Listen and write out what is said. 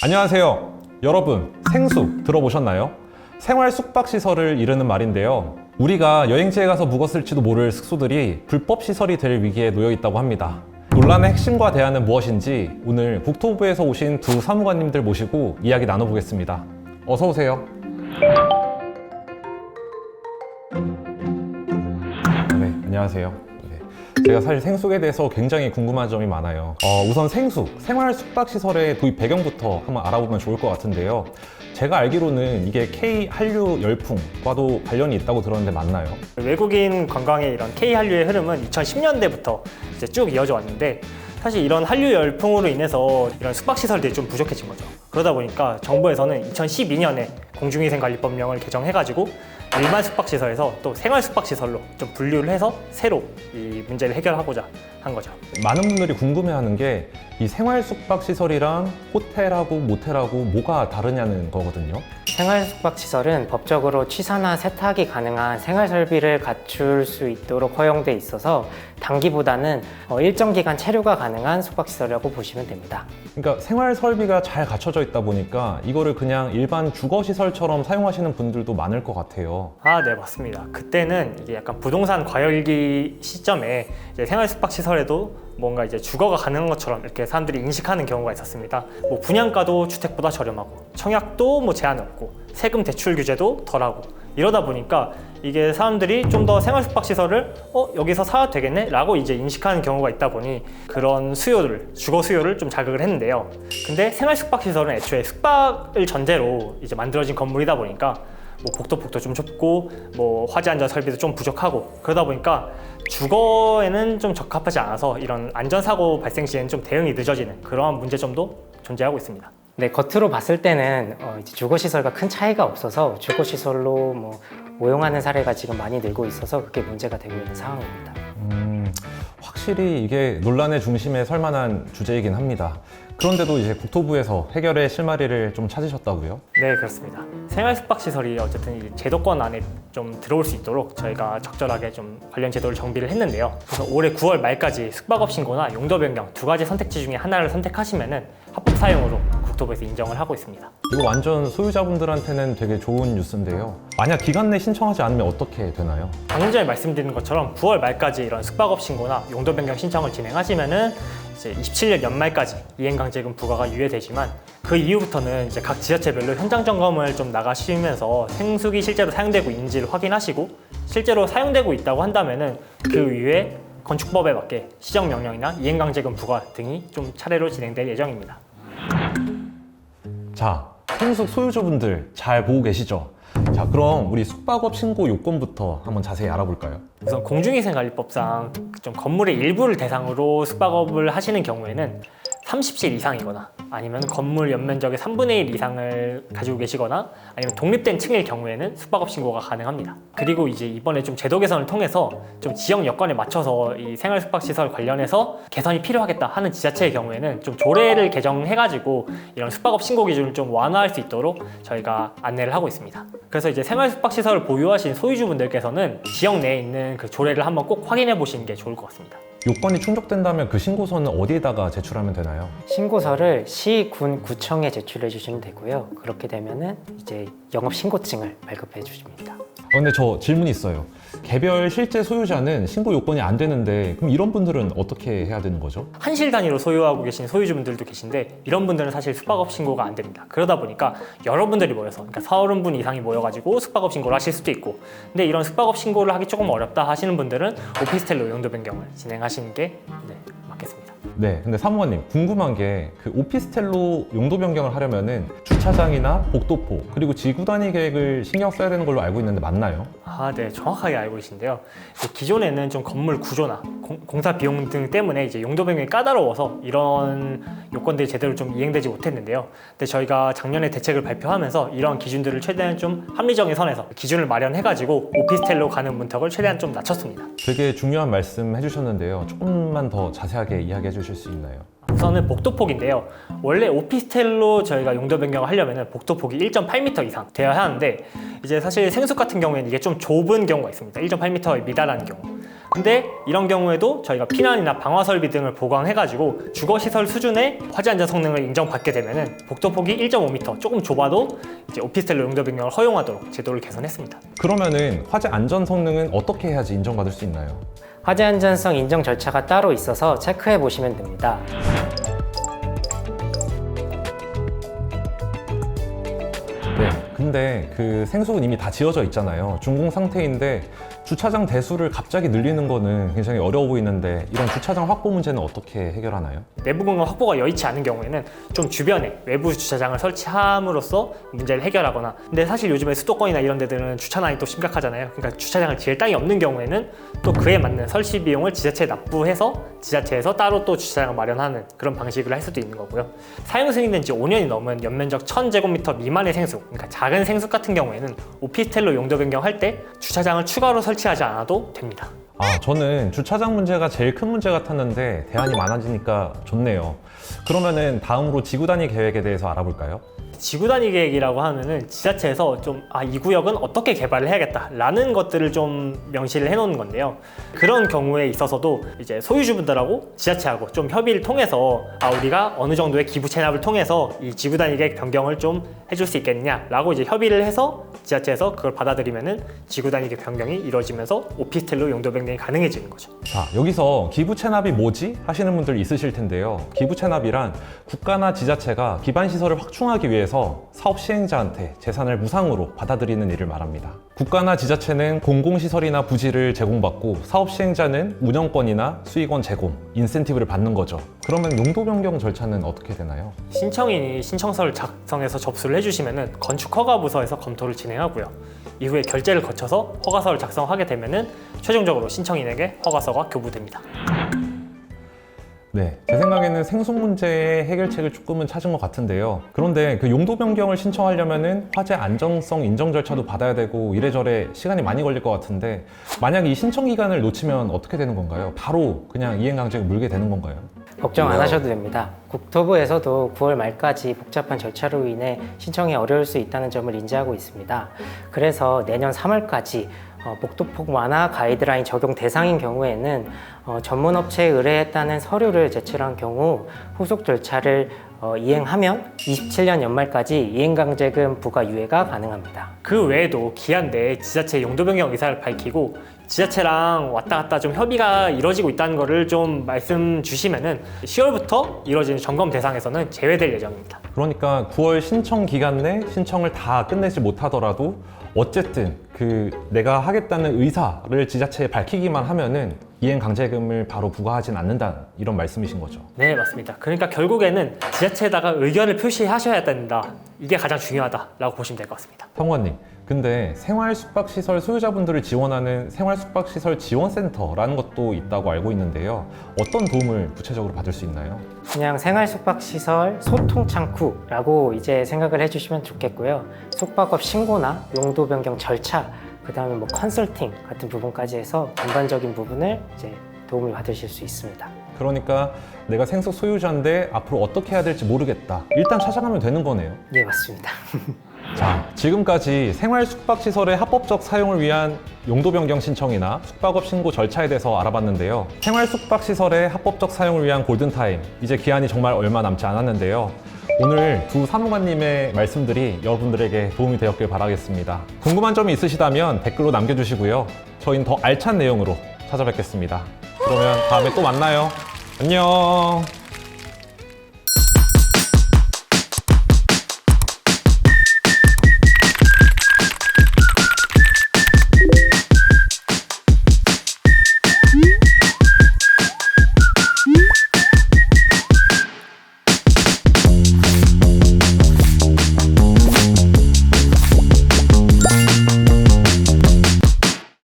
안녕하세요. 여러분, 생숙 들어보셨나요? 생활 숙박시설을 이르는 말인데요. 우리가 여행지에 가서 묵었을지도 모를 숙소들이 불법 시설이 될 위기에 놓여 있다고 합니다. 논란의 핵심과 대안은 무엇인지 오늘 국토부에서 오신 두 사무관님들 모시고 이야기 나눠보겠습니다. 어서 오세요. 네, 안녕하세요. 제가 사실 생숙에 대해서 굉장히 궁금한 점이 많아요. 우선 생숙, 생활 숙박시설의 도입 배경부터 한번 알아보면 좋을 것 같은데요. 제가 알기로는 이게 K 한류 열풍과도 관련이 있다고 들었는데 맞나요? 외국인 관광의 이런 K 한류의 흐름은 2010년대부터 이제 쭉 이어져 왔는데, 사실 이런 한류 열풍으로 인해서 이런 숙박시설들이 좀 부족해진 거죠. 그러다 보니까 정부에서는 2012년에 공중위생관리법령을 개정해가지고 일반 숙박시설에서 또 생활 숙박시설로 좀 분류를 해서 새로 이 문제를 해결하고자 한 거죠. 많은 분들이 궁금해하는 게 이 생활 숙박시설이랑 호텔하고 모텔하고 뭐가 다르냐는 거거든요. 생활 숙박시설은 법적으로 취사나 세탁이 가능한 생활 설비를 갖출 수 있도록 허용돼 있어서 단기보다는 일정 기간 체류가 가능한 숙박시설이라고 보시면 됩니다. 그러니까 생활 설비가 잘 갖춰져 있다 보니까 이거를 그냥 일반 주거시설처럼 사용하시는 분들도 많을 것 같아요. 네, 맞습니다. 그때는 이게 약간 부동산 과열기 시점에 이제 생활 숙박시설에도 뭔가 이제 주거가 가능한 것처럼 이렇게 사람들이 인식하는 경우가 있었습니다. 뭐 분양가도 주택보다 저렴하고 청약도 뭐 제한 없고 세금 대출 규제도 덜하고, 이러다 보니까 이게 사람들이 좀 더 생활 숙박시설을 여기서 사도 되겠네? 라고 이제 인식하는 경우가 있다 보니 그런 수요를, 주거 수요를 좀 자극을 했는데요. 근데 생활 숙박시설은 애초에 숙박을 전제로 이제 만들어진 건물이다 보니까 뭐 복도 좀 좁고 뭐 화재 안전 설비도 좀 부족하고, 그러다 보니까 주거에는 좀 적합하지 않아서 이런 안전사고 발생 시에는 좀 대응이 늦어지는 그러한 문제점도 존재하고 있습니다. 네, 겉으로 봤을 때는 이제 주거시설과 큰 차이가 없어서 주거시설로 오용하는 사례가 지금 많이 늘고 있어서 그게 문제가 되고 있는 상황입니다. 확실히 이게 논란의 중심에 설 만한 주제이긴 합니다. 그런데도 이제 국토부에서 해결의 실마리를 좀 찾으셨다고요? 네, 그렇습니다. 생활 숙박시설이 어쨌든 이 제도권 안에 좀 들어올 수 있도록 저희가 적절하게 좀 관련 제도를 정비를 했는데요. 그래서 올해 9월 말까지 숙박업 신고나 용도 변경 두 가지 선택지 중에 하나를 선택하시면은 합법 사용으로 국토부에서 인정을 하고 있습니다. 이거 완전 소유자분들한테는 되게 좋은 뉴스인데요. 만약 기간 내 신청하지 않으면 어떻게 되나요? 방금 전에 말씀드린 것처럼 9월 말까지 이런 숙박업 신고나 용도 변경 신청을 진행하시면은 이제 27년 연말까지 이행강제금 부과가 유예되지만, 그 이후부터는 이제 각 지자체별로 현장 점검을 좀 나가시면서 생숙이 실제로 사용되고 있는지를 확인하시고, 실제로 사용되고 있다고 한다면은 그 이후에 건축법에 맞게 시정명령이나 이행강제금 부과 등이 좀 차례로 진행될 예정입니다. 자, 생숙 소유주분들 잘 보고 계시죠? 자, 그럼 우리 숙박업 신고 요건부터 한번 자세히 알아볼까요? 우선 공중위생관리법상 좀 건물의 일부를 대상으로 숙박업을 하시는 경우에는 30실 이상이거나 아니면 건물 연면적의 3분의 1 이상을 가지고 계시거나 아니면 독립된 층일 경우에는 숙박업 신고가 가능합니다. 그리고 이제 이번에 좀 제도 개선을 통해서 좀 지역 여건에 맞춰서 이 생활 숙박시설 관련해서 개선이 필요하겠다 하는 지자체의 경우에는 좀 조례를 개정해가지고 이런 숙박업 신고 기준을 좀 완화할 수 있도록 저희가 안내를 하고 있습니다. 그래서 이제 생활 숙박시설을 보유하신 소유주분들께서는 지역 내에 있는 그 조례를 한번 꼭 확인해 보시는 게 좋을 것 같습니다. 요건이 충족된다면 그 신고서는 어디에다가 제출하면 되나요? 신고서를 시, 군, 구청에 제출해 주시면 되고요. 그렇게 되면은 이제 영업신고증을 발급해 주십니다. 근데 저 질문이 있어요. 개별 실제 소유자는 신고 요건이 안 되는데 그럼 이런 분들은 어떻게 해야 되는 거죠? 한실 단위로 소유하고 계신 소유주분들도 계신데 이런 분들은 사실 숙박업 신고가 안 됩니다. 그러다 보니까 여러분들이 모여서, 그러니까 40분 이상이 모여가지고 숙박업 신고를 하실 수도 있고, 근데 이런 숙박업 신고를 하기 조금 어렵다 하시는 분들은 오피스텔로 용도 변경을 진행하시는 게 맞겠습니다. 네, 근데 사무관님 궁금한 게 그 오피스텔로 용도 변경을 하려면은 주차장이나 복도포 그리고 지구 단위 계획을 신경 써야 되는 걸로 알고 있는데 맞나요? 네, 정확하게 알고 계신데요. 기존에는 좀 건물 구조나 공사 비용 등 때문에 이제 용도 변경이 까다로워서 이런 요건들이 제대로 좀 이행되지 못했는데요. 근데 저희가 작년에 대책을 발표하면서 이런 기준들을 최대한 좀 합리적인 선에서 기준을 마련해가지고 오피스텔로 가는 문턱을 최대한 좀 낮췄습니다. 되게 중요한 말씀 해주셨는데요. 조금만 더 자세하게 이야기해 주실 수 있나요? 우선은 복도폭인데요. 원래 오피스텔로 저희가 용도 변경을 하려면 복도폭이 1.8m 이상 되어야 하는데, 이제 사실 생숙 같은 경우에는 이게 좀 좁은 경우가 있습니다. 1.8m에 미달하는 경우. 근데 이런 경우에도 저희가 피난이나 방화 설비 등을 보강해가지고 주거시설 수준의 화재 안전 성능을 인정받게 되면은 복도폭이 1.5m, 조금 좁아도 이제 오피스텔로 용도 변경을 허용하도록 제도를 개선했습니다. 그러면은 화재 안전 성능은 어떻게 해야지 인정받을 수 있나요? 화재 안전성 인정 절차가 따로 있어서 체크해 보시면 됩니다. 네, 근데 그 생수는 이미 다 지어져 있잖아요. 준공 상태인데 주차장 대수를 갑자기 늘리는 거는 굉장히 어려워 보이는데 이런 주차장 확보 문제는 어떻게 해결하나요? 내부 공간 확보가 여의치 않은 경우에는 좀 주변에 외부 주차장을 설치함으로써 문제를 해결하거나, 근데 사실 요즘에 수도권이나 이런 데들은 주차난이 또 심각하잖아요. 그러니까 주차장을 지을 땅이 없는 경우에는 또 그에 맞는 설치 비용을 지자체에 납부해서 지자체에서 따로 또 주차장을 마련하는 그런 방식을 할 수도 있는 거고요. 사용 승인된 지 5년이 넘은 연면적 1000제곱미터 미만의 생수, 그러니까 작은 생수 같은 경우에는 오피스텔로 용도 변경할 때 주차장을 추가로 설치하지 않아도 됩니다. 저는 주차장 문제가 제일 큰 문제 같았는데 대안이 많아지니까 좋네요. 그러면은 다음으로 지구 단위 계획에 대해서 알아볼까요? 지구 단위 계획이라고 하면은 지자체에서 좀 이 구역은 어떻게 개발을 해야겠다라는 것들을 좀 명시를 해놓는 건데요. 그런 경우에 있어서도 이제 소유주분들하고 지자체하고 좀 협의를 통해서 우리가 어느 정도의 기부 체납을 통해서 이 지구 단위 계획 변경을 좀 해줄 수 있겠냐라고 이제 협의를 해서 지자체에서 그걸 받아들이면은 지구 단위 계획 변경이 이루어지면서 오피스텔로 용도 변경이 가능해지는 거죠. 자, 여기서 기부 체납이 뭐지? 하시는 분들 있으실 텐데요. 기부 체납이란 국가나 지자체가 기반 시설을 확충하기 위해서 사업 시행자한테 재산을 무상으로 받아들이는 일을 말합니다. 국가나 지자체는 공공시설이나 부지를 제공받고 사업 시행자는 운영권이나 수익원 제공, 인센티브를 받는 거죠. 그러면 용도 변경 절차는 어떻게 되나요? 신청인이 신청서를 작성해서 접수를 해주시면은 건축허가부서에서 검토를 진행하고요. 이후에 결재를 거쳐서 허가서를 작성하게 되면은 최종적으로 신청인에게 허가서가 교부됩니다. 네, 제 생각에는 생속 문제의 해결책을 조금은 찾은 것 같은데요. 그런데 그 용도 변경을 신청하려면은 화재 안정성 인정 절차도 받아야 되고 이래저래 시간이 많이 걸릴 것 같은데 만약 이 신청 기간을 놓치면 어떻게 되는 건가요? 바로 그냥 이행강제로 물게 되는 건가요? 걱정 안 하셔도 됩니다. 국토부에서도 9월 말까지 복잡한 절차로 인해 신청이 어려울 수 있다는 점을 인지하고 있습니다. 그래서 내년 3월까지 복도폭 완화 가이드라인 적용 대상인 경우에는 전문업체에 의뢰했다는 서류를 제출한 경우 후속 절차를 이행하면 27년 연말까지 이행강제금 부과 유예가 가능합니다. 그 외에도 기한 내에 지자체 용도 변경 의사를 밝히고 지자체랑 왔다 갔다 좀 협의가 이루어지고 있다는 거를 좀 말씀 주시면은 10월부터 이루어지는 점검 대상에서는 제외될 예정입니다. 그러니까 9월 신청 기간 내 신청을 다 끝내지 못하더라도 어쨌든 그 내가 하겠다는 의사를 지자체에 밝히기만 하면은 이행 강제금을 바로 부과하진 않는다 이런 말씀이신 거죠. 네, 맞습니다. 그러니까 결국에는 지자체에다가 의견을 표시하셔야 된다. 이게 가장 중요하다라고 보시면 될 것 같습니다. 사무관님, 근데 생활 숙박시설 소유자분들을 지원하는 생활 숙박시설 지원센터라는 것도 있다고 알고 있는데요. 어떤 도움을 구체적으로 받을 수 있나요? 그냥 생활 숙박시설 소통 창구라고 이제 생각을 해주시면 좋겠고요. 숙박업 신고나 용도 변경 절차, 그 다음에 뭐 컨설팅 같은 부분까지 해서 전반적인 부분을 이제 도움을 받으실 수 있습니다. 그러니까 내가 생숙 소유자인데 앞으로 어떻게 해야 될지 모르겠다. 일단 찾아가면 되는 거네요. 예, 맞습니다. 자, 지금까지 생활 숙박시설의 합법적 사용을 위한 용도 변경 신청이나 숙박업 신고 절차에 대해서 알아봤는데요. 생활 숙박시설의 합법적 사용을 위한 골든타임, 이제 기한이 정말 얼마 남지 않았는데요. 오늘 두 사무관님의 말씀들이 여러분들에게 도움이 되었길 바라겠습니다. 궁금한 점이 있으시다면 댓글로 남겨주시고요. 저희는 더 알찬 내용으로 찾아뵙겠습니다. 그러면 다음에 또 만나요. 안녕.